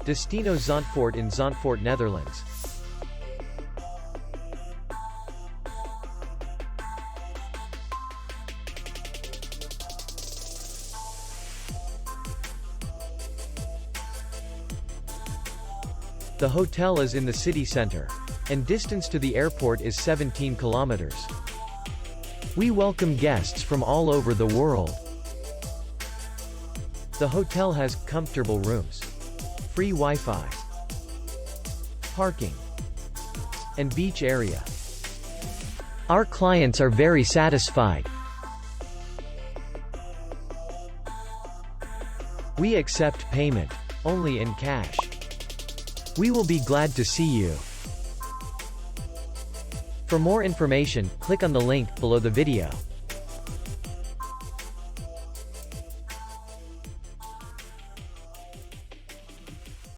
Destino Zandvoort in Zandvoort, Netherlands. The hotel is in the city center, and distance to the airport is 17 kilometers. We welcome guests from all over the world. The hotel has comfortable rooms, free Wi-Fi, parking, and beach area. Our clients are very satisfied. We accept payment only in cash. We will be glad to see you. For more information, click on the link below the video.